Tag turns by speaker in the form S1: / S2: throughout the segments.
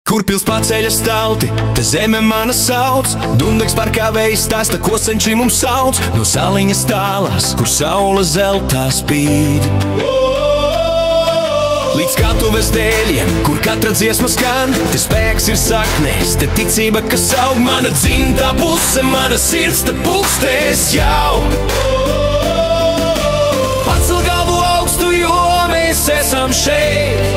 S1: Kur pils paceļas tauti, te zeme mana sauc. Dundegs par kā vējs stāsta, ko senči mums sauc. No saliņas tālās, kur saule zeltā spīd. Līdz skatuves dēļiem, kur katra dziesma skan. Te spēks ir saknēs, te ticība, kas aug. Mana dzimtā puse, mana sirds te pulkstēs jau. Pacel galvu augstu, jo mēs esam šeit.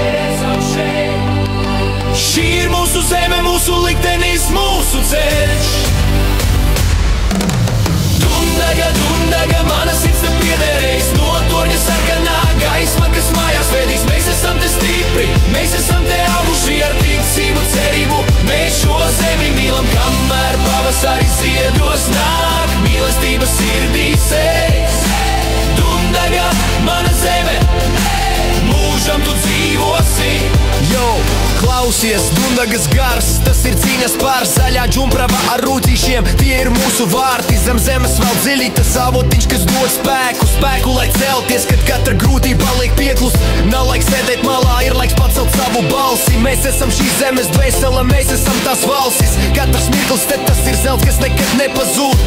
S1: Šī ir mūsu zeme, mūsu liktenis, mūsu ceļš. Dundaga, dundaga, mana sirds te piederēs. No torņa sarkanā gaisma, kas mājās vedīs. Mēs esam te stipri, mēs esam te auguši ar ticību, cerību. Mēs šo zemi mīlam, kamēr pavasaris ziedos nāk. Mīlestība sirdīs eis. Dundaga, mana zeme, mūžam tu dzīvosi. Yo, klausies, Dundagas gars, tas ir cīņas pār zaļā džumprava ar rūtīšiem. Tie ir mūsu vārti, zem zemes vēl dziļi, tas avotiņš, kas dod spēku. Spēku, lai celties, kad katra grūtība paliek pieklus. Nav laiks sēdēt malā, ir laiks pacelt savu balsi. Mēs esam šīs zemes dvēsele, mēs esam tās valstis. Katrs mirklis te tas ir zelts, kas nekad nepazūd.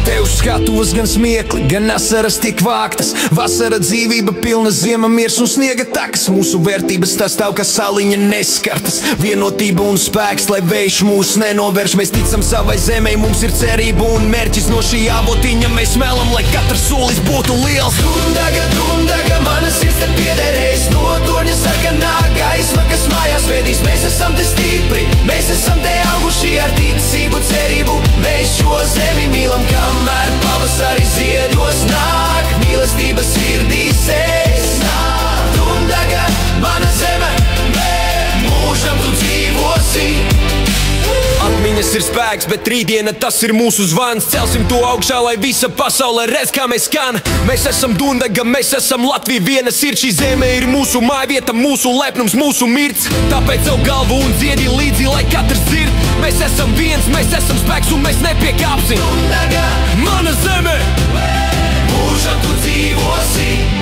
S1: Te uz skatuves gan smiekli, gan asaras tiek vāktas. Vasara dzīvība pilna, ziema miers un sniega takas. Mūsu vērtības tas stāv, ka saliņa neskartas. Vienotība un spēks, lai vējš mūs nenovērš. Mēs ticam savai zemei, mums ir cerība un mērķis. No šī avotiņa mēs melam, lai katrs solis būtu liels. Dundaga, dundaga, mana sirds te piederēs. No torņa sarkanā gaisma, kas mājās vedīs. Mēs esam te stipri, mēs esam te auguši ar ticību, cerību. Mēs šo zemi mīlam, kamēr pavasaris ziedos nāk. Mīlestība sirdīs eis. Dundaga, mana zeme, mūžam tu dzīvosi. Atmiņas ir spēks, bet rītdiena tas ir mūsu zvans. Celsim to augšā, lai visa pasaule redz, kā mēs skan. Mēs esam Dundaga, mēs esam Latvija, viena sirds. Šī zeme ir mūsu mājvieta, mūsu lepnums, mūsu mirts. Tāpēc savu galvu un dziedi līdzi, lai katrs dzird. Mēs esam viens, mēs esam spēks un mēs nepiekāpsim. Dundaga, mana zeme, mūžam tu dzīvosi.